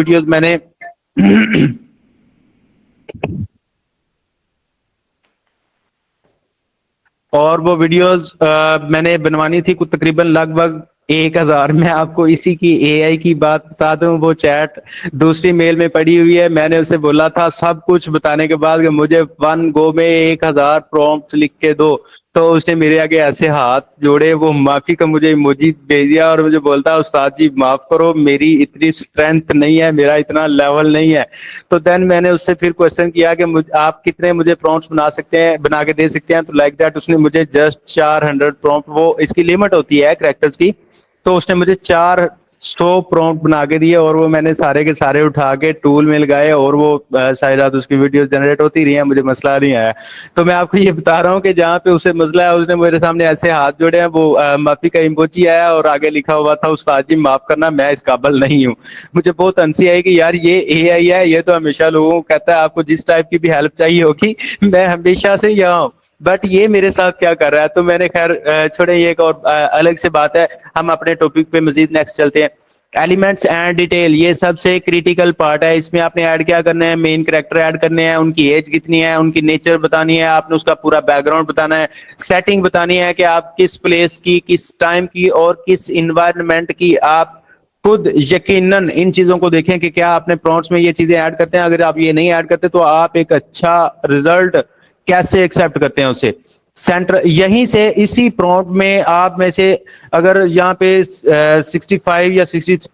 Videos मैंने और वो वीडियोस मैंने बनवानी थी कुछ तकरीबन लगभग 1000। मैं आपको इसी की एआई की बात बता दूं, वो चैट दूसरी मेल में पड़ी हुई है। मैंने उसे बोला था सब कुछ बताने के बाद कि मुझे वन गो में 1000 प्रॉम्प्ट्स लिख के दो, तो उसने मेरे आगे ऐसे हाथ जोड़े, वो माफी का मुझे इमोजी भेज दिया और मुझे बोलता उस्ताद जी माफ करो, मेरी इतनी स्ट्रेंथ नहीं है, मेरा इतना लेवल नहीं है। तो देन मैंने उससे फिर क्वेश्चन किया कि आप कितने मुझे प्रॉम्प्ट्स बना सकते हैं, बना के दे सकते हैं। तो लाइक दैट उसने मुझे जस्ट 400 प्रॉम्प्ट, वो इसकी लिमिट होती है कैरेक्टर्स की, तो उसने मुझे 400 प्रॉम्प्ट बना के दिए और वो मैंने सारे के सारे उठा के टूल में लगाए और वो शायद उसकी वीडियो जनरेट होती रही है, मुझे मसला नहीं आया। तो मैं आपको ये बता रहा हूँ कि जहाँ पे उसे मसला है उसने मेरे सामने ऐसे हाथ जोड़े हैं, वो माफी का इमोजी आया और आगे लिखा हुआ था उस्ताद जी माफ करना, मैं इस काबिल नहीं हूँ। मुझे बहुत हंसी आई कि यार ये एआई है, ये तो हमेशा लोगों को कहता है आपको जिस टाइप की भी हेल्प चाहिए होगी मैं हमेशा से यहाँ हूँ, बट ये मेरे साथ क्या कर रहा है। तो मैंने खैर छोड़े, ये एक और अलग से बात है। हम अपने टॉपिक पे मजीद नेक्स्ट चलते हैं। एलिमेंट्स एंड डिटेल, ये सबसे क्रिटिकल पार्ट है। इसमें आपने ऐड क्या करना है, मेन कैरेक्टर ऐड करने हैं, उनकी एज कितनी है, उनकी नेचर बतानी है, आपने उसका पूरा बैकग्राउंड बताना है, सेटिंग बतानी है कि आप किस प्लेस की, किस टाइम की और किस इन्वायरमेंट की। आप खुद यकीनन इन चीजों को देखें कि क्या आपने प्रॉम्प्ट्स में ये चीजें ऐड करते हैं। अगर आप ये नहीं ऐड करते तो आप एक अच्छा रिजल्ट कैसे एक्सेप्ट करते हैं उसे। सेंटर यहीं से इसी प्रॉम्प्ट में आप में से अगर यहाँ पे 65 या 63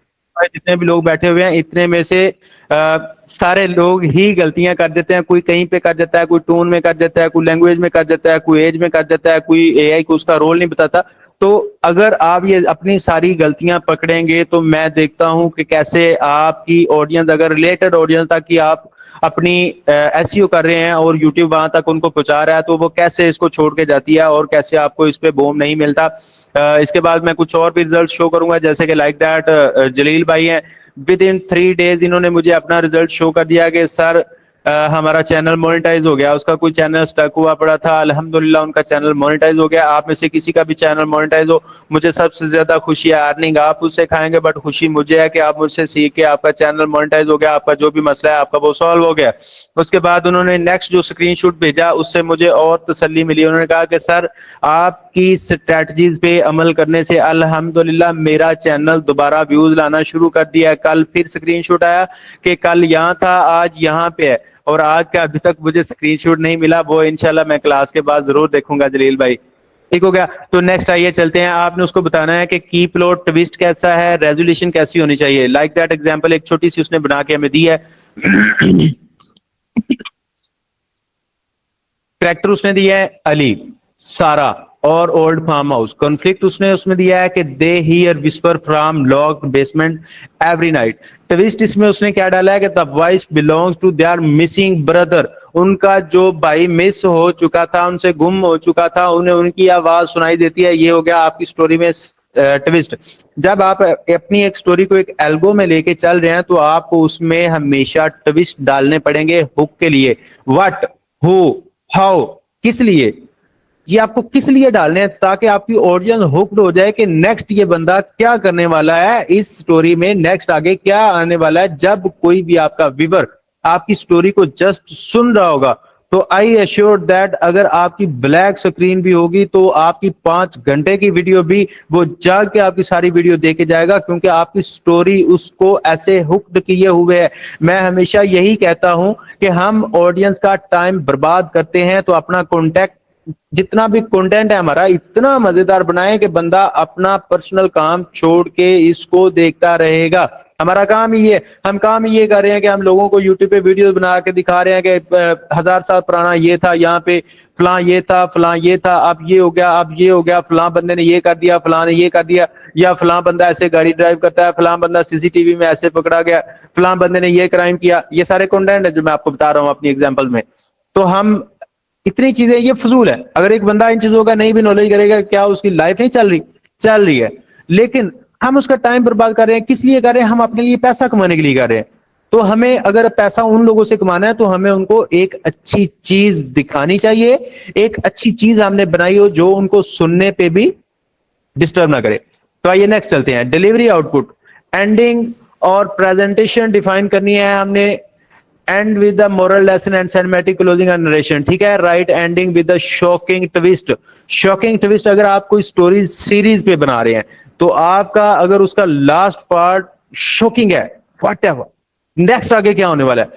जितने भी लोग बैठे हुए हैं, इतने में से सारे लोग ही गलतियां कर देते हैं। कोई कहीं पे कर देता है, कोई टोन में कर देता है, कोई लैंग्वेज में कर देता है, कोई एज में कर देता है, कोई एआई को उसका रोल नहीं बताता। तो अगर आप ये अपनी सारी गलतियां पकड़ेंगे तो मैं देखता हूं कि कैसे आपकी ऑडियंस, अगर रिलेटेड ऑडियंस तक की आप अपनी एसईओ कर रहे हैं और यूट्यूब वहां तक उनको पहुंचा रहा है, तो वो कैसे इसको छोड़ के जाती है और कैसे आपको इस पे बूम नहीं मिलता। इसके बाद मैं कुछ और भी रिजल्ट शो करूंगा, जैसे कि लाइक दैट जलील भाई हैं, विद इन 3 डेज इन्होंने मुझे अपना रिजल्ट शो कर दिया कि सर हमारा चैनल मोनेटाइज हो गया। उसका कोई चैनल स्टक हुआ पड़ा था, अल्हम्दुलिल्लाह उनका चैनल मोनेटाइज हो गया। आप में से किसी का भी चैनल मोनेटाइज हो, मुझे सबसे ज्यादा खुशी है। अर्निंग आप उससे खाएंगे, बट खुशी मुझे है कि आप मुझसे सीख के आपका चैनल मोनेटाइज हो गया, आपका जो भी मसला है आपका वो सॉल्व हो गया। उसके बाद उन्होंने नेक्स्ट जो स्क्रीनशॉट भेजा उससे मुझे और तसल्ली मिली। उन्होंने कहा कि सर आपकी स्ट्रेटजीज पे अमल करने से अल्हम्दुलिल्लाह मेरा चैनल दोबारा व्यूज लाना शुरू कर दिया है। कल फिर स्क्रीनशॉट आया कि कल यहाँ था, आज यहाँ पे है, और आज का अभी तक मुझे स्क्रीनशॉट नहीं मिला। वो इंशाल्लाह मैं क्लास के बाद जरूर देखूंगा जलील भाई। ठीक हो गया। तो नेक्स्ट आइए चलते हैं। आपने उसको बताना है कि की प्लॉट ट्विस्ट कैसा है, रेजोल्यूशन कैसी होनी चाहिए। लाइक दैट एग्जांपल एक छोटी सी उसने बना के हमें दी है। कैरेक्टर उसने दिया है अली, सारा और ओल्ड फार्म हाउस। कॉन्फ्लिक्ट उसने उसमें दिया है कि they hear whisper from locked basement every night. Twist इसमें उसने क्या डाला है कि the voice belongs to their missing brother. उनका जो भाई मिस हो चुका था, उनसे गुम हो चुका था, उन्हें उनकी आवाज सुनाई देती है। ये हो गया आपकी स्टोरी में ट्विस्ट। जब आप अपनी एक स्टोरी को एक एल्गो में लेके चल रहे हैं तो आपको उसमें हमेशा ट्विस्ट डालने पड़ेंगे हुक के लिए। व्हाट, हु, हाउ, किस लिए, ये आपको किस लिए डालने हैं ताकि आपकी ऑडियंस हुक्ड हो जाए कि नेक्स्ट ये बंदा क्या करने वाला है इस स्टोरी में, नेक्स्ट आगे क्या आने वाला है। जब कोई भी आपका व्यूअर आपकी स्टोरी को जस्ट सुन रहा होगा तो आई एश्योर दैट अगर आपकी ब्लैक स्क्रीन भी होगी तो आपकी 5 घंटे की वीडियो भी वो जाग के आपकी सारी वीडियो देखे जाएगा, क्योंकि आपकी स्टोरी उसको ऐसे हुक्ड किए हुए है। मैं हमेशा यही कहता हूं कि हम ऑडियंस का टाइम बर्बाद करते हैं तो अपना कॉन्टेक्ट, जितना भी कंटेंट है हमारा, इतना मजेदार बनाए कि बंदा अपना पर्सनल काम छोड़ के इसको देखता रहेगा। हमारा काम ही ये, हम काम ही ये कर रहे हैं कि हम लोगों को यूट्यूब पे वीडियोस बना के दिखा रहे हैं कि 1000 साल पुराना ये था, यहाँ पे फलां ये था, फलां ये था, अब ये हो गया, अब ये हो गया, फलां बंदे ने ये कर दिया, फलां ने ये कर दिया, या फलां बंदा ऐसे गाड़ी ड्राइव करता है, फलां बंदा सीसीटीवी में ऐसे पकड़ा गया, फलां बंदे ने ये क्राइम किया। ये सारे कंटेंट है जो मैं आपको बता रहा हूँ अपनी एग्जाम्पल में। तो हम इतनी चीजें, ये फजूल है। अगर एक बंदा इन चीजों का नहीं भी नॉलेज करेगा, क्या उसकी लाइफ नहीं चल रही? चल रही है, लेकिन हम उसका टाइम बर्बाद कर रहे हैं। किस लिए कर रहे हैं? हम अपने लिए पैसा कमाने के लिए कर रहे हैं। तो हमें अगर पैसा उन लोगों से कमाना है तो हमें उनको एक अच्छी चीज दिखानी चाहिए, एक अच्छी चीज हमने बनाई हो जो उनको सुनने पे भी डिस्टर्ब ना करे। तो आइए नेक्स्ट चलते हैं। डिलीवरी आउटपुट, एंडिंग और प्रेजेंटेशन डिफाइन करनी है हमने, and with the moral lesson and cinematic closing and narration, ठीक है। Right ending with the shocking twist. Shocking twist, अगर आप कोई स्टोरी सीरीज पे बना रहे हैं तो आपका अगर उसका लास्ट पार्ट शॉकिंग है, व्हाटएवर नेक्स्ट आगे क्या होने वाला है,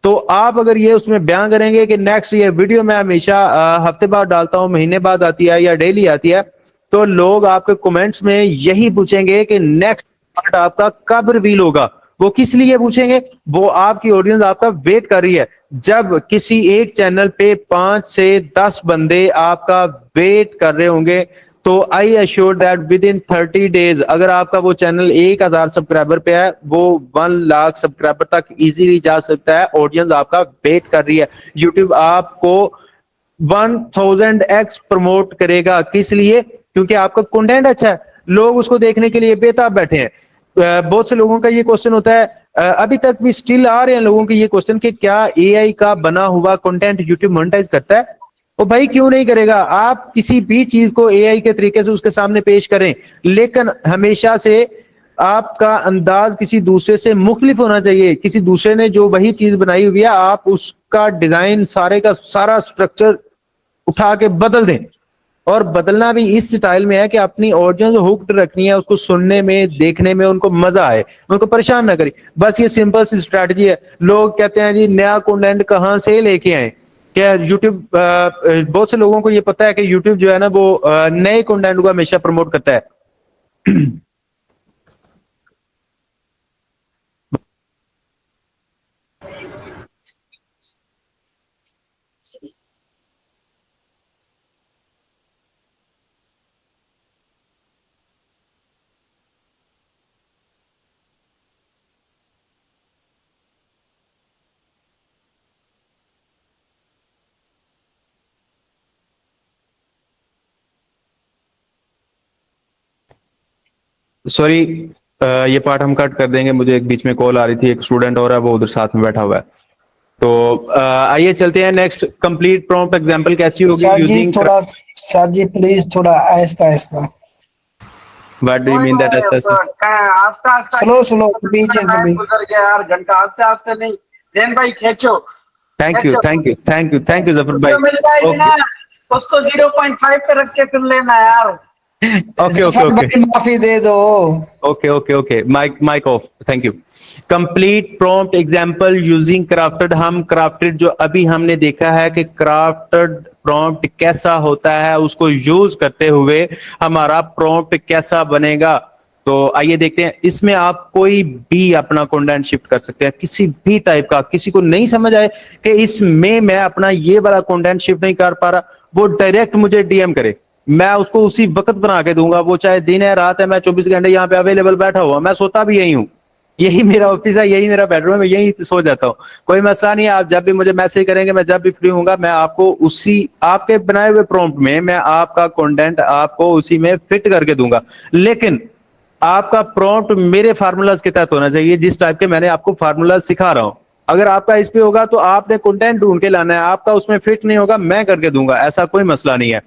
तो आप अगर ये उसमें बयान करेंगे कि नेक्स्ट ये वीडियो मैं हमेशा हफ्ते बाद डालता हूं, महीने बाद आती है या डेली आती है, तो लोग आपके कमेंट्स में यही पूछेंगे कि नेक्स्ट पार्ट आपका कब रिवील होगा। वो किस लिए पूछेंगे? वो आपकी ऑडियंस आपका वेट कर रही है। जब किसी एक चैनल पे 5 से 10 बंदे आपका वेट कर रहे होंगे, तो I assure that with in 30 days अगर आपका वो चैनल 1000 सब्सक्राइबर पे है, वो 1 लाख सब्सक्राइबर तक इजीली जा सकता है। ऑडियंस आपका वेट कर रही है। यूट्यूब आपको 1000x प्रमोट करेगा। किस लिए? क्योंकि आपका कंटेंट अच्छा है, लोग उसको देखने के लिए बेताब बैठे हैं। बहुत से लोगों का ये क्वेश्चन होता है, अभी तक भी स्टिल आ रहे हैं लोगों के ये क्वेश्चन कि क्या एआई का बना हुआ कंटेंट यूट्यूब मोनेटाइज करता है? ओ भाई क्यों नहीं करेगा। आप किसी भी चीज को एआई के तरीके से उसके सामने पेश करें, लेकिन हमेशा से आपका अंदाज किसी दूसरे से मुख्तलिफ होना चाहिए। किसी दूसरे ने जो वही चीज बनाई हुई है, आप उसका डिजाइन सारे का सारा स्ट्रक्चर उठा के बदल दें, और बदलना भी इस स्टाइल में है कि अपनी ऑडियंस हुक्ड रखनी है, उसको सुनने में देखने में उनको मजा आए, उनको परेशान ना करें। बस ये सिंपल सी स्ट्रैटेजी है। लोग कहते हैं जी नया कंटेंट कहां से लेके आए, क्या यूट्यूब, बहुत से लोगों को ये पता है कि यूट्यूब जो है ना वो नए कंटेंट को हमेशा प्रमोट करता है। सॉरी, ये पार्ट हम कट कर देंगे, मुझे एक बीच में कॉल आ रही थी, एक स्टूडेंट और है वो उधर साथ में बैठा हुआ है। तो आइए चलते हैं नेक्स्ट। कंप्लीट प्रॉम्प्ट एग्जांपल कैसी होगी यूजिंग। सर जी प्लीज थोड़ा Aahista Aahista. What do you mean that ऐसा? आस्ता आस्ता स्लो स्लो पीछे गुजर गया यार घंटा। आस्ते आस्ते नहीं, जैन भाई खींचो। Thank you thank you thank you thank you Zafar भाई। मिल जाएगी ना, उसको 0.5 पे रख के सुन लेना यार। ओके ओके ओके, माफी दे दो। Okay okay okay, mike off, thank you. Complete prompt example using crafted. हम क्राफ्टेड जो अभी हमने देखा है कि क्राफ्टेड प्रॉम्प्ट कैसा होता है, उसको यूज करते हुए हमारा प्रॉम्प्ट कैसा बनेगा। तो आइए देखते हैं। इसमें आप कोई भी अपना कंटेंट शिफ्ट कर सकते हैं, किसी भी टाइप का। किसी को नहीं समझ आए कि इसमें मैं अपना ये वाला कंटेंट शिफ्ट नहीं कर पा रहा, वो डायरेक्ट मुझे डीएम करे, मैं उसको उसी वक्त बना के दूंगा। वो चाहे दिन है रात है, मैं 24 घंटे यहाँ पे अवेलेबल बैठा हुआ, मैं सोता भी यही हूँ, यही मेरा ऑफिस है, यही मेरा बेडरूम है, मैं यही सो जाता हूँ। कोई मसला नहीं है। आप जब भी मुझे मैसेज करेंगे, मैं जब भी फ्री हूंगा, मैं आपको उसी आपके बनाए हुए प्रॉम्प्ट में मैं आपका कंटेंट आपको उसी में फिट करके दूंगा। लेकिन आपका प्रॉम्प्ट मेरे फार्मूलाज के तहत होना चाहिए, जिस टाइप के मैंने आपको फार्मूलाज सिखा रहा हूं। अगर आपका इस पे होगा तो आपने कंटेंट ढूंढ के लाना है, आपका उसमें फिट नहीं होगा मैं करके दूंगा, ऐसा कोई मसला नहीं है।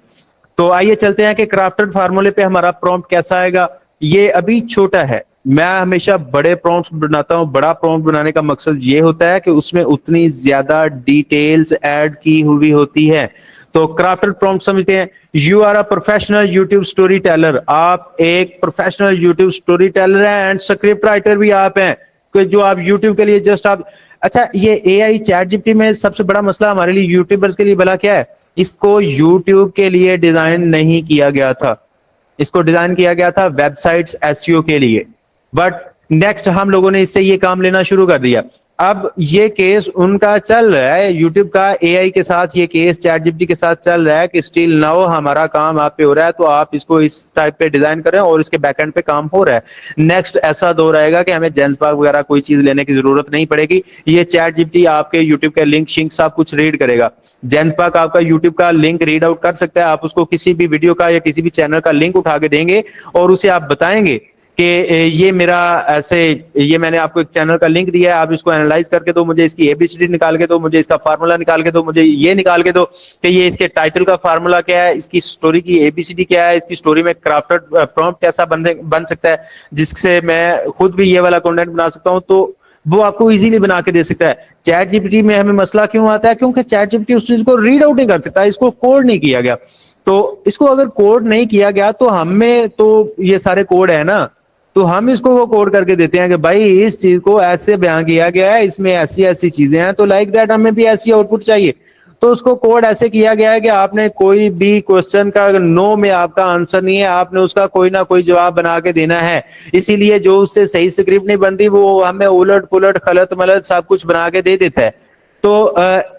तो आइए चलते हैं कि क्राफ्टेड फार्मूले पे हमारा प्रॉम्प्ट कैसा आएगा। ये अभी छोटा है, मैं हमेशा बड़े प्रॉम्प्ट्स बनाता हूं। बड़ा प्रॉम्प्ट बनाने का मकसद ये होता है कि उसमें उतनी ज्यादा डिटेल्स ऐड की हुई होती है। तो क्राफ्टेड प्रॉम्प्ट समझते हैं। You are a professional YouTube storyteller. आप एक प्रोफेशनल यूट्यूब स्टोरी टेलर हैं एंड स्क्रिप्ट राइटर भी आप हैं, कि जो आप यूट्यूब के लिए जस्ट आप। अच्छा, ये एआई चैट जीपीटी में सबसे बड़ा मसला हमारे लिए यूट्यूबर्स के लिए भला क्या है? इसको यूट्यूब के लिए डिजाइन नहीं किया गया था, इसको डिजाइन किया गया था वेबसाइट्स एसईओ के लिए। बट नेक्स्ट हम लोगों ने इससे ये काम लेना शुरू कर दिया। अब ये केस उनका चल रहा है, यूट्यूब का एआई के साथ ये केस चैट जीपीटी के साथ चल रहा है कि स्टिल नाउ हमारा काम आप पे हो रहा है, तो आप इसको इस टाइप पे डिजाइन करें और इसके बैकएंड पे काम हो रहा है। नेक्स्ट ऐसा दौर आएगा कि हमें जेंसबाग वगैरह कोई चीज लेने की जरूरत नहीं पड़ेगी। ये चैट जीपीटी आपके यूट्यूब का लिंक शिंक सब कुछ रीड करेगा। जेंसबाग आपका यूट्यूब का लिंक रीड आउट कर सकता है। आप उसको किसी भी वीडियो का या किसी भी चैनल का लिंक उठा के देंगे और उसे आप बताएंगे कि ये मेरा ऐसे, ये मैंने आपको एक चैनल का लिंक दिया है, आप इसको एनालाइज करके दो, मुझे इसकी एबीसीडी निकाल के दो, मुझे इसका फार्मूला निकाल के दो, मुझे ये निकाल के दो कि ये इसके टाइटल का फार्मूला क्या है, इसकी स्टोरी की एबीसीडी क्या है, इसकी स्टोरी में क्राफ्टेड प्रॉम्प्ट कैसा बन सकता है जिससे मैं खुद भी ये वाला कंटेंट बना सकता हूँ, तो वो आपको इजीली बना के दे सकता है। चैट जीपीटी में हमें मसला क्यों आता है? क्योंकि चैट जीपीटी उस चीज को रीड आउट नहीं कर सकता, इसको कोड नहीं किया गया। तो इसको अगर कोड नहीं किया गया तो हमें तो ये सारे कोड है ना, तो हम इसको वो कोड करके देते हैं कि भाई इस चीज को ऐसे बयान किया गया है, इसमें ऐसी ऐसी चीजें हैं, तो लाइक दैट हमें भी ऐसी आउटपुट चाहिए। तो उसको कोड ऐसे किया गया है कि आपने कोई भी क्वेश्चन का नो में आपका आंसर नहीं है, आपने उसका कोई ना कोई जवाब बना के देना है। इसीलिए जो उससे सही स्क्रिप्ट नहीं बनती वो हमें उलट पुलट खलत मलत सब कुछ बना के दे देता है। तो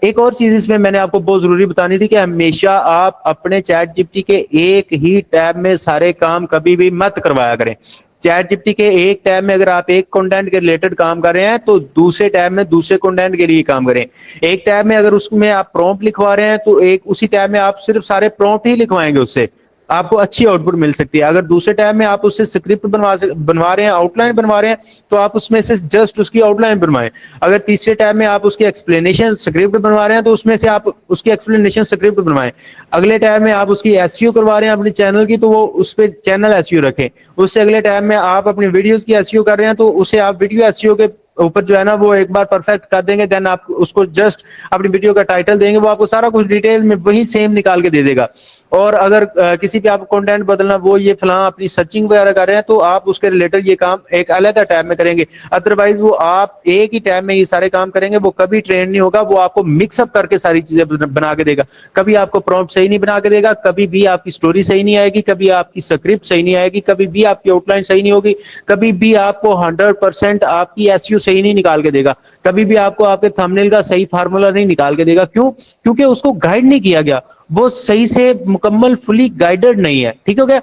एक और चीज इसमें मैंने आपको बहुत जरूरी बतानी थी कि हमेशा आप अपने चैट जीपीटी के एक ही टैब में सारे काम कभी भी मत करवाया करें। चैट जीपीटी के एक टैब में अगर आप एक कंटेंट के रिलेटेड काम कर रहे हैं तो दूसरे टैब में दूसरे कंटेंट के लिए काम करें। एक टैब में अगर उसमें आप प्रॉम्प्ट लिखवा रहे हैं तो एक उसी टैब में आप सिर्फ सारे प्रॉम्प्ट ही लिखवाएंगे, उससे आपको अच्छी आउटपुट मिल सकती है। अगर दूसरे टैब में आप उससे स्क्रिप्ट बनवा रहे हैं, आउटलाइन बनवा रहे हैं, तो आप उसमें से जस्ट उसकी आउटलाइन बनवाएं। अगर तीसरे टैब में आप उसकी एक्सप्लेनेशन स्क्रिप्ट बनवा रहे हैं तो उसमें से आप उसकी एक्सप्लेनेशन स्क्रिप्ट बनवाएं। अगले टैब में आप उसकी एसईओ करवा रहे हैं अपने चैनल की, तो वो उस पर चैनल एसईओ रखें। उससे अगले टैब में आप अपनी वीडियोज की एसईओ कर रहे हैं तो उसे आप वीडियो एसईओ के ऊपर जो है ना वो एक बार परफेक्ट कर देंगे, देन आप उसको जस्ट अपनी वीडियो का टाइटल देंगे, वो आपको सारा कुछ डिटेल में वही सेम निकाल के दे देगा। और अगर किसी पे आप कंटेंट बदलना, वो ये फलां अपनी सर्चिंग वगैरह कर रहे हैं तो आप उसके रिलेटेड ये काम एक अलग टैब में करेंगे। अदरवाइज वो आप एक ही टैब में ये सारे काम करेंगे, वो कभी ट्रेंड नहीं होगा, वो आपको मिक्सअप करके सारी चीजें बना के देगा। कभी आपको प्रॉम्प्ट सही नहीं बना के देगा, कभी भी आपकी स्टोरी सही नहीं आएगी, कभी आपकी स्क्रिप्ट सही नहीं आएगी, कभी भी आपकी आउटलाइन सही नहीं होगी, कभी भी आपको 100% आपकी एसईओ सही नहीं निकाल के देगा, कभी भी आपको आपके थंबनेल का सही फार्मूला नहीं निकाल के देगा। क्यों? क्योंकि उसको गाइड नहीं किया गया, वो सही से मुकम्मल फुली गाइडेड नहीं है। ठीक हो गया?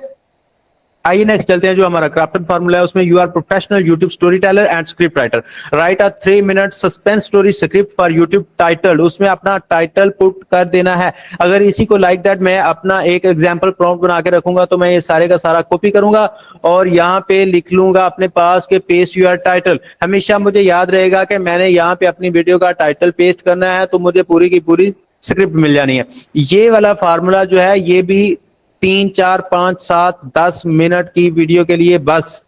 आइए नेक्स्ट चलते हैं। जो हमारा क्राफ्टेड फार्मूला है उसमें you are professional YouTube storyteller and script writer, write a 3 minute suspense story script for YouTube title. उसमें अपना टाइटल पुट कर देना है। अगर इसी को लाइक दैट मैं अपना एक एग्जांपल प्रॉम्प्ट बना के रखूंगा तो मैं ये सारे का सारा कॉपी करूंगा और यहाँ पे लिख लूंगा अपने पास के पेस्ट यूर टाइटल। हमेशा मुझे याद रहेगा कि मैंने यहाँ पे अपनी वीडियो का टाइटल पेस्ट करना है, तो मुझे पूरी की पूरी स्क्रिप्ट मिल जानी है। ये वाला फार्मूला जो है ये भी 3, 4, 5, 7, 10 मिनट की वीडियो के लिए बस।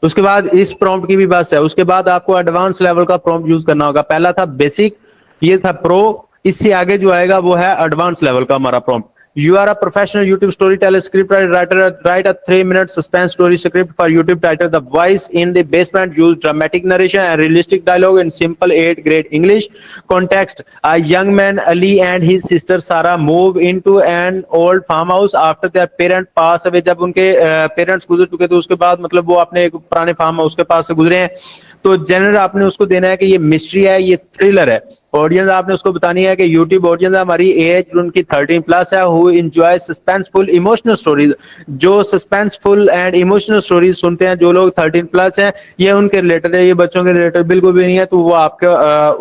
उसके बाद इस प्रॉम्प्ट की भी बस है। उसके बाद आपको एडवांस लेवल का प्रॉम्प्ट यूज करना होगा। पहला था बेसिक, ये था प्रो, इससे आगे जो आएगा वो है एडवांस लेवल का हमारा prompt. You are a professional YouTube storyteller, script writer, write a 3-minute suspense story script for YouTube title. The voice in the basement use dramatic narration and realistic dialogue in simple 8th grade English. Context: a young man, Ali, and his sister Sarah move into an old farmhouse after their parent pass away. जब उनके parents गुजर चुके तो उसके बाद मतलब वो अपने एक पुराने फार्म हाउस के पास से गुजरे हैं। तो जनरल आपने उसको देना है कि ये मिस्ट्री है, ये थ्रिलर है। ऑडियंस आपने उसको बतानी है कि यूट्यूब ऑडियंस हमारी एज उनकी 13+ है, who enjoy suspenseful emotional stories. जो सस्पेंसफुल एंड इमोशनल स्टोरीज सुनते हैं जो लोग 13+ हैं, ये उनके रिलेटेड है, ये बच्चों के रिलेटेड बिल्कुल भी नहीं है। तो वो आपके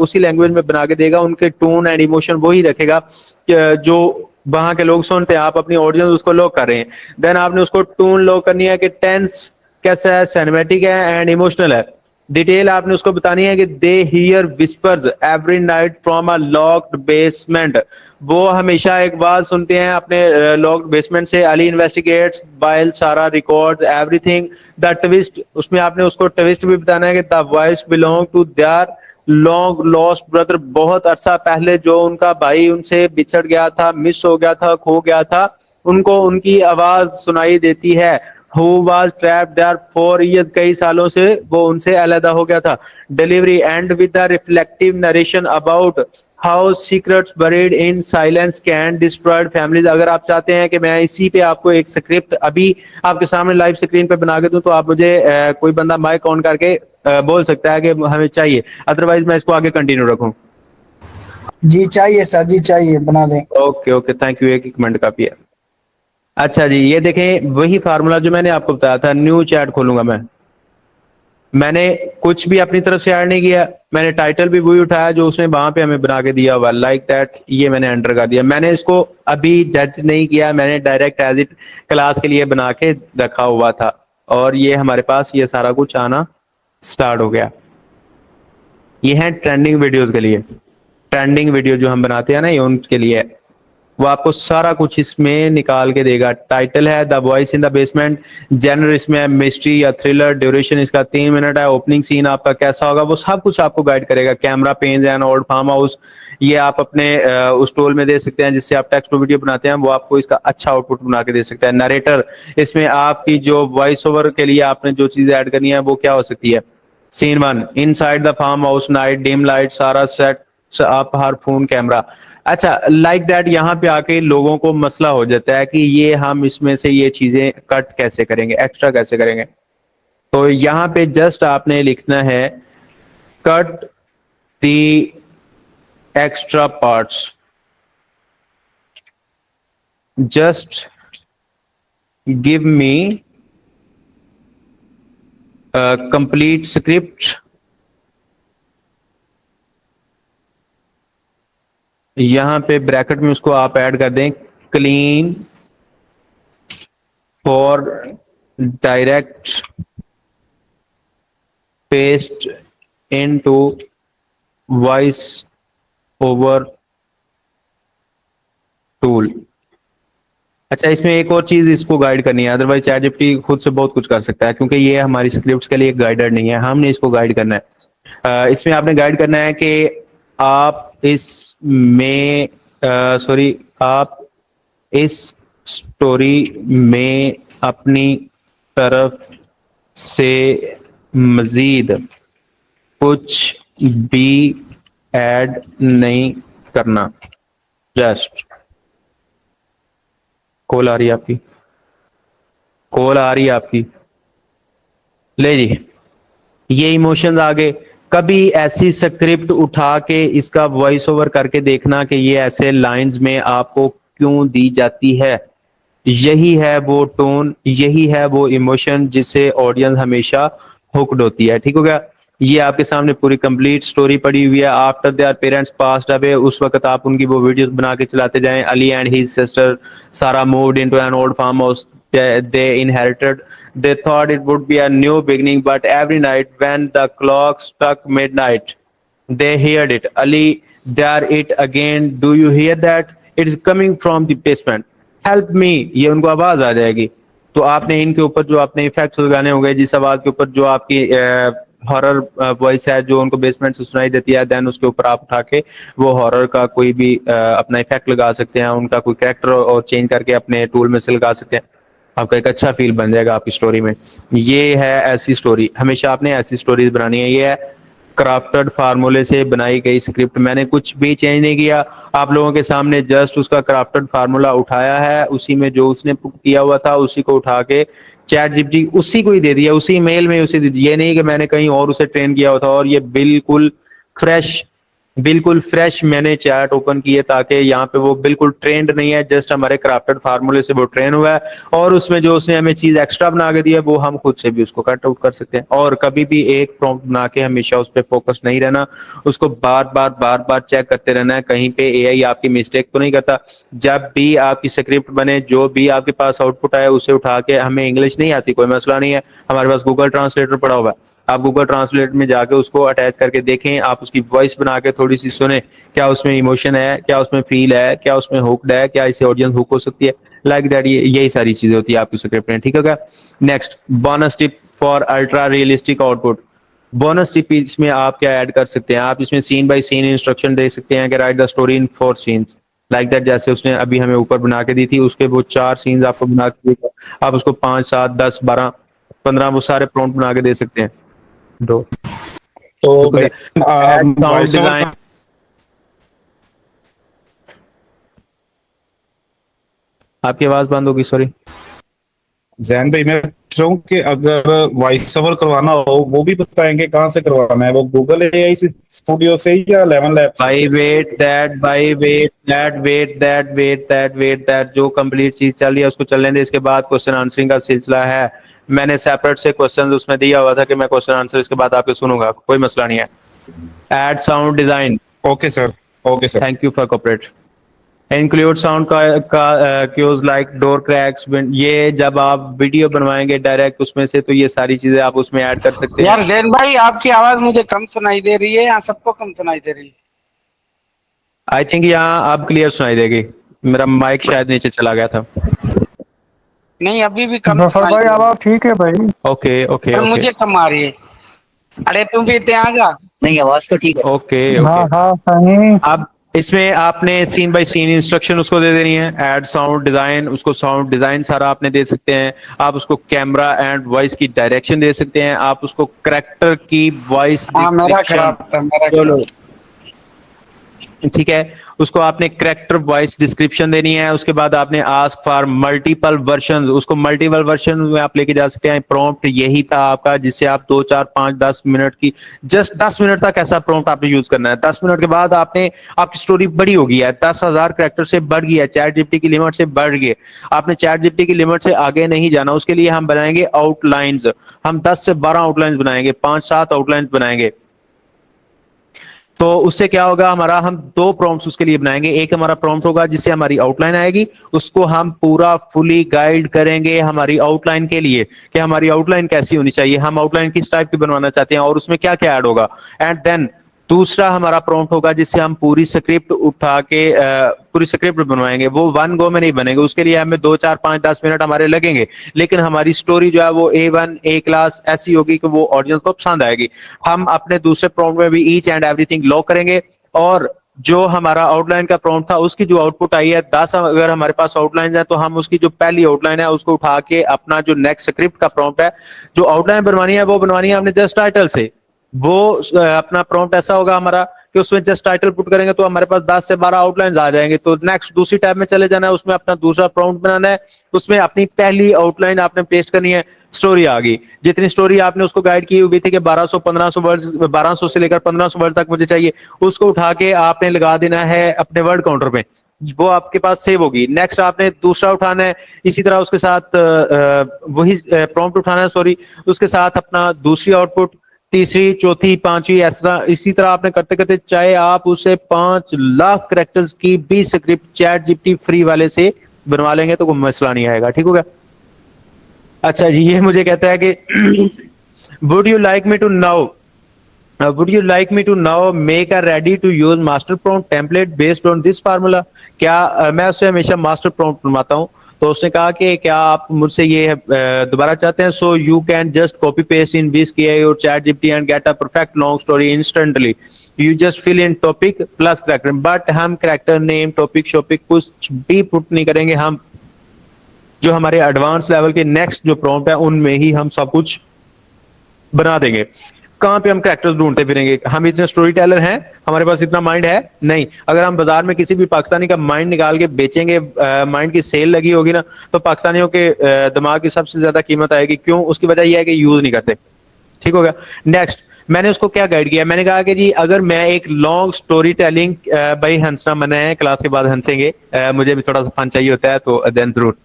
उसी लैंग्वेज में बना के देगा, उनके टोन एंड इमोशन वही रखेगा जो वहां के लोग सुनते हैं। आप अपनी ऑडियंस उसको लॉक कर रहे हैं, देन आपने उसको टोन लॉक करनी है कि टेंस कैसा है, सिनेमैटिक है एंड इमोशनल है। डिटेल आपने उसको बतानी है कि they here whispers every night from a locked basement. वो हमेशा एक बात सुनते हैं अपने लॉक्ड बेसमेंट से। Ali investigates while Sara records everything. The twist, उसमें आपने उसको ट्विस्ट भी बताना है कि the voice belong to their long lost brother. बहुत अरसा पहले जो उनका भाई उनसे बिछड़ गया था, मिस हो गया था, खो गया था, उनको उनकी आवाज सुनाई देती है। Who was trapped there for years, कई सालों से वो उनसे अलग हो गया था। Delivery end with the reflective narration about how secrets buried in silence can destroy families। अगर आप चाहते हैं कि मैं इसी पे आपको एक स्क्रिप्ट अभी आपके सामने लाइव स्क्रीन पे बना के दूं तो आप मुझे कोई बंदा माइक ऑन करके बोल सकता है कि हमें चाहिए, अदरवाइज मैं इसको आगे कंटिन्यू रखूं। जी चाहिए सर, जी चाहिए, बना दें। Okay okay, thank you. एक मिनट काफी है। अच्छा जी, ये देखें वही फार्मूला जो मैंने आपको बताया था। न्यू चैट खोलूंगा मैंने कुछ भी अपनी तरफ से ऐड नहीं किया, मैंने टाइटल भी वही उठाया जो उसने वहां पे हमें बना के दिया हुआ, लाइक दैट। ये मैंने एंटर कर दिया। मैंने इसको अभी जज नहीं किया, मैंने डायरेक्ट एज इट क्लास के लिए बना के रखा हुआ था। और ये हमारे पास ये सारा कुछ आना स्टार्ट हो गया। ये है ट्रेंडिंग वीडियोस के लिए, ट्रेंडिंग वीडियो जो हम बनाते हैं ना, ये उनके लिए है। वो आपको सारा कुछ इसमें निकाल के देगा। टाइटल है the voice in the basement, genre इसमें है मिस्ट्री या थ्रिलर, ड्यूरेशन इसका 3 मिनट है, ओपनिंग सीन आपका कैसा होगा वो सब कुछ आपको गाइड करेगा। Camera pans and old farmhouse, ये आप अपने उस टूल में दे सकते हैं जिससे आप टेक्स्ट टू वीडियो बनाते हैं, वो आपको इसका अच्छा आउटपुट बना के दे सकता है। नरेटर, इसमें आपकी जो वॉइस ओवर के लिए आपने जो चीज ऐड करनी है वो क्या हो सकती है। Scene 1, inside the farmhouse, night, dim light, सारा सेट आप, हर फोन कैमरा। अच्छा, लाइक दैट यहाँ पे आके लोगों को मसला हो जाता है कि ये हम इसमें से ये चीजें कट कैसे करेंगे, एक्स्ट्रा कैसे करेंगे। तो यहाँ पे जस्ट आपने लिखना है कट दी extra parts, just give me complete script. यहां पे ब्रैकेट में उसको आप ऐड कर दें clean for direct paste into voice over tool. अच्छा, इसमें एक और चीज इसको गाइड करनी है, अदरवाइज चैट जीपीटी खुद से बहुत कुछ कर सकता है, क्योंकि ये हमारी स्क्रिप्ट्स के लिए गाइडर नहीं है, हमने इसको गाइड करना है। इसमें आपने गाइड करना है कि आप इसमें आप इस स्टोरी में अपनी तरफ से मजीद कुछ भी ऐड नहीं करना। जस्ट कॉल आ रही है आपकी, कॉल आ रही है आपकी, ले जी, ये इमोशंस आ गए। कभी ऐसी स्क्रिप्ट उठा के इसका वॉइस ओवर करके देखना कि ये ऐसे लाइंस में आपको क्यों दी जाती है। यही है वो टोन, यही है वो इमोशन जिससे ऑडियंस हमेशा हुक्ड होती है। ठीक हो गया। ये आपके सामने पूरी कंप्लीट स्टोरी पड़ी हुई है। After their parents passed away, उस वक्त आप उनकी वो वीडियोस बना के चलाते जाएं। Ali and his sister Sara moved into an old farmhouse they inherited. They thought it would be a new beginning, but every night when the clock struck midnight, they heard it. Ali, there it again. Do you hear that? It is coming from the basement. Help me. ये उनको आवाज आ जाएगी। तो आपने इनके ऊपर जो आपने इफेक्ट्स लगाने होंगे, जिस आवाज के ऊपर जो आपकी हॉरर वॉइस है जो उनको बेसमेंट से सुनाई देती है, देन उसके ऊपर आप उठा के वो हॉरर का कोई भी अपना इफेक्ट लगा सकते हैं, उनका कोई कैरेक्टर और चेंज करके अपने टूल में से लगा सकते हैं। आपका एक अच्छा फील बन जाएगा आपकी स्टोरी में। ये है ऐसी स्टोरी, हमेशा आपने ऐसी स्टोरीज बनानी है। ये है क्राफ्टेड फार्मूले से बनाई गई स्क्रिप्ट, मैंने कुछ भी चेंज नहीं किया। आप लोगों के सामने जस्ट उसका क्राफ्टेड फार्मूला उठाया है, उसी में जो उसने किया हुआ था उसी को उठा के चैट जीपीटी उसी को ही दे दिया, उसी मेल में उसे दे दिया। ये नहीं कि मैंने कहीं और उसे ट्रेन किया हुआ था। और ये बिल्कुल फ्रेश मैंने चैट ओपन की है, ताकि यहाँ पे वो बिल्कुल ट्रेंड नहीं है, जस्ट हमारे क्राफ्टेड फार्मूले से वो ट्रेन हुआ है। और उसमें जो उसने हमें चीज एक्स्ट्रा बना के दी है वो हम खुद से भी उसको कट आउट कर सकते हैं। और कभी भी एक प्रॉम्प्ट बना के हमेशा उस पर फोकस नहीं रहना, उसको बार बार चेक करते रहना है कहीं पे एआई आपकी मिस्टेक तो नहीं करता। जब भी आपकी स्क्रिप्ट बने, जो भी आपके पास आउटपुट आए उसे उठा के, हमें इंग्लिश नहीं आती कोई मसला नहीं है, हमारे पास गूगल ट्रांसलेटर पड़ा हुआ है, आप गूगल ट्रांसलेट में जाके उसको अटैच करके देखें, आप उसकी वॉइस बना के थोड़ी सी सुने, क्या उसमें इमोशन है, क्या उसमें फील है, क्या उसमें हुक्ड है, क्या इससे ऑडियंस हुक हो सकती है, लाइक दैट। यही सारी चीजें होती है आपकी स्क्रिप्ट में। ठीक है क्या। Next, bonus tip for ultra realistic output. Bonus tip इसमें आप क्या ऐड कर सकते हैं, आप इसमें सीन बाय सीन इंस्ट्रक्शन दे सकते हैं कि right the story in 4 scenes, like that. जैसे उसने अभी हमें ऊपर बना के दी थी, उसके वो 4 सीन्स आपको बना के, आप उसको 5, 7, 10, 12, 15 वो सारे प्रॉम्प्ट बना के दे सकते हैं। दो तो भाई साउंड डिजाइन, आपकी आवाज बंद होगी, सॉरी। जैन भाई मैं पूछ रहा हूँ कि अगर वॉइस ओवर करवाना हो वो भी बताएंगे कहाँ से करवाना है, वो गूगल एआई स्टूडियो से या 11 लैब्स? वेट दैट, जो कंप्लीट चीज चल रही है उसको चलने दे। इसके बाद क्वेश्चन आंसरिंग का सिलसिला है, मैंने सेपरेट से क्वेश्चन उसमें दिया हुआ था कि मैं क्वेश्चन आंसर इसके बाद आपके सुनूंगा, कोई मसला नहीं है। Add sound design. Okay sir, okay sir. Thank you for cooperate. Include sound का क्यूज लाइक डोर क्रैक्स, ये जब आप वीडियो बनवाएंगे डायरेक्ट उसमें से, तो ये सारी चीजें आप उसमें ऐड कर सकते हैं। यार जैन भाई आपकी आवाज मुझे कम सुनाई दे रही है, यहाँ सबको कम सुनाई दे रही है। आई थिंक यहाँ अब क्लियर सुनाई देगी, मेरा माइक शायद नीचे चला गया था। नहीं अभी भी कम जफर सुनाई भाई दे रही है। आवाज ठीक है भाई। ओके ओके पर ओके मुझे कम आ रही है। अरे तुम भी इतने आ जा। नहीं आवाज तो ठीक है। ओके हाँ ओके। हाँ सही। अब इसमें आपने सीन बाय सीन इंस्ट्रक्शन उसको दे देनी है। ऐड साउंड डिजाइन, उसको साउंड डिजाइन सारा आपने दे सकते हैं। आप उसको कैमरा एंड वॉइस की डायरेक्शन दे सकते हैं। आप उसको करैक्टर की वॉइस हाँ मेरा डिस्क्रिप्शन, खराब था, मेरा चलो खराब। ठीक है, उसको आपने करैक्टर वॉइस डिस्क्रिप्शन देनी है। उसके बाद आपने आस्क फॉर मल्टीपल वर्जन, उसको मल्टीपल वर्जन में आप लेके जा सकते हैं। प्रॉम्प्ट यही था आपका, जिससे आप 2 4 5 10 मिनट की, जस्ट 10 मिनट तक ऐसा प्रॉम्प्ट आपने यूज करना है। 10 मिनट के बाद आपने, आपकी स्टोरी बड़ी हो गई है, 10,000 करैक्टर से बढ़ गई है, चैट जीपीटी की लिमिट से बढ़ गई। आपने चैट जीपीटी की लिमिट से आगे नहीं जाना। उसके लिए हम बनाएंगे आउटलाइंस। हम 10 से 12 आउटलाइंस बनाएंगे, 5 7 आउटलाइंस बनाएंगे। तो उससे क्या होगा हमारा, हम 2 प्रॉम्प्ट्स उसके लिए बनाएंगे। एक हमारा प्रॉम्प्ट होगा जिससे हमारी आउटलाइन आएगी, उसको हम पूरा फुली गाइड करेंगे हमारी आउटलाइन के लिए कि हमारी आउटलाइन कैसी होनी चाहिए, हम आउटलाइन किस टाइप की बनवाना चाहते हैं और उसमें क्या क्या ऐड होगा। एंड देन दूसरा हमारा प्रॉम्प्ट होगा जिससे हम पूरी स्क्रिप्ट उठा के पूरी स्क्रिप्ट बनवाएंगे। वो 1 गो में नहीं बनेंगे, उसके लिए हमें 2 4 5 10 मिनट हमारे लगेंगे, लेकिन हमारी स्टोरी जो है वो A1 A क्लास ऐसी होगी कि वो ऑडियंस को पसंद आएगी। हम अपने दूसरे प्रॉम्प्ट में भी ईच एंड एवरीथिंग लॉक करेंगे, और जो हमारा आउटलाइन का प्रॉम्प्ट था उसकी जो आउटपुट आई है 10, अगर हमारे पास आउटलाइन है तो हम उसकी जो पहली आउटलाइन है उसको उठा के अपना जो नेक्स्ट स्क्रिप्ट का प्रॉम्प्ट है, जो आउटलाइन बनवानी है वो बनवानी है हमने जस्ट टाइटल से। वो अपना प्रॉम्प्ट ऐसा होगा हमारा कि उसमें जस्ट टाइटल पुट करेंगे तो हमारे पास 10 से 12 आउटलाइंस आ जाएंगे। तो नेक्स्ट दूसरी टैब में चले जाना है, उसमें अपना दूसरा प्रॉम्प्ट बनाना है, उसमें अपनी पहली आउटलाइन आपने पेस्ट करनी है। स्टोरी आ गई, जितनी स्टोरी आपने उसको गाइड की हुई थी कि 1200-1500 वर्ड्स, 1200 से लेकर 1500 वर्ड तक मुझे चाहिए, उसको उठा के आपने लगा देना है अपने वर्ड काउंटर पे, वो आपके पास सेव होगी। नेक्स्ट आपने दूसरा उठाना है, इसी तरह उसके साथ वही प्रॉम्प्ट उठाना है, सॉरी, उसके साथ अपना दूसरी आउटपुट, तीसरी, चौथी, पांचवी, ऐसा इसी तरह आपने करते करते, चाहे आप उसे 5 लाख कैरेक्टर्स की भी स्क्रिप्ट चैट जीपीटी फ्री वाले से बनवा लेंगे तो कोई मसला नहीं आएगा। ठीक हो गया। अच्छा जी, ये मुझे कहता है कि would you like me to now would you like me to now make a ready to use master prompt template based on this formula? क्या मैं उससे हमेशा master prompt बनवाता हूँ, तो उसने कहा कि क्या आप मुझसे ये दोबारा चाहते हैं, so you can just copy paste in VSKI or ChatGPT and get a perfect long story instantly. You just fill in topic plus character, but हम character name, topic, शॉपिक कुछ भी पुट नहीं करेंगे। हम जो हमारे एडवांस लेवल के next जो प्रॉम्प्ट है उनमें ही हम सब कुछ बना देंगे। कहां पे हम कैरेक्टर्स ढूंढते फिरेंगे, हम इतने स्टोरी टेलर हैं, हमारे पास इतना माइंड है नहीं। अगर हम बाजार में किसी भी पाकिस्तानी का माइंड निकाल के बेचेंगे, माइंड की सेल लगी होगी ना, तो पाकिस्तानियों के दिमाग की सबसे ज्यादा कीमत आएगी। क्यों? उसकी वजह यह है कि यूज नहीं करते। ठीक हो गया। नेक्स्ट मैंने उसको क्या गाइड किया, मैंने कहा कि जी अगर मैं एक लॉन्ग स्टोरी टेलिंग, भाई हंसना मना है, क्लास के बाद हंसेंगे, मुझे भी थोड़ा सा फन चाहिए होता है, तो देन जरूर।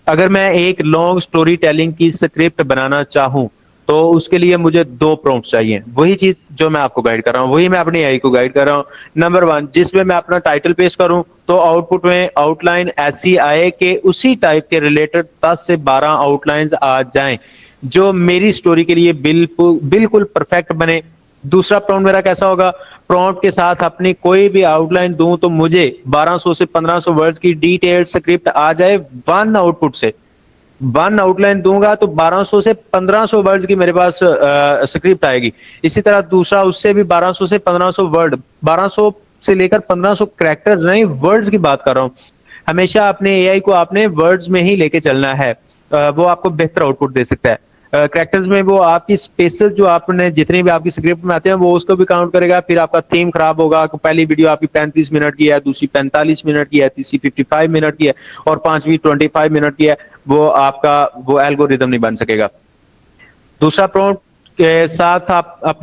अगर मैं एक लॉन्ग स्टोरी टेलिंग की स्क्रिप्ट बनाना चाहूं तो उसके लिए मुझे 2 प्रॉम्प्ट चाहिए। वही चीज जो मैं आपको गाइड कर रहा हूँ, वही मैं अपनी एआई को गाइड कर रहा हूँ। नंबर 1, जिसमें मैं अपना टाइटल पेश करूं तो आउटपुट में आउटलाइन ऐसी आए कि उसी टाइप के रिलेटेड 10 से 12 आउटलाइंस आ जाएं जो मेरी स्टोरी के लिए बिल्कुल परफेक्ट बने। दूसरा प्रॉम्प्ट मेरा कैसा होगा, प्रॉम्प्ट के साथ अपनी कोई भी आउटलाइन दूं तो मुझे 1200 से 1500 वर्ड्स की डिटेल्ड स्क्रिप्ट आ जाए 1 आउटपुट से। 1 आउटलाइन दूंगा तो 1200 से 1500 वर्ड्स की मेरे पास स्क्रिप्ट आएगी। इसी तरह दूसरा, उससे भी 1200 से 1500 वर्ड, 1200 से लेकर 1500 कैरेक्टर नहीं, वर्ड्स की बात कर रहा हूं। हमेशा अपने एआई को आपने वर्ड्स में ही लेके चलना है, वो आपको बेहतर आउटपुट दे सकता है। कैरेक्टर्स में वो आपकी स्पेसेस जो आपने जितने भी आपकी स्क्रिप्ट में आते हैं वो उसको भी काउंट करेगा। फिर आपका थीम खराब होगा, पहली वीडियो आपकी 35 मिनट की है, दूसरी 45 मिनट की है, तीसरी 55 मिनट की है और 5वीं 25 मिनट की है, वो आपका वो एल्गोरिदम नहीं बन सकेगा। दूसरा प्रॉम्प्ट के साथ आप अपनी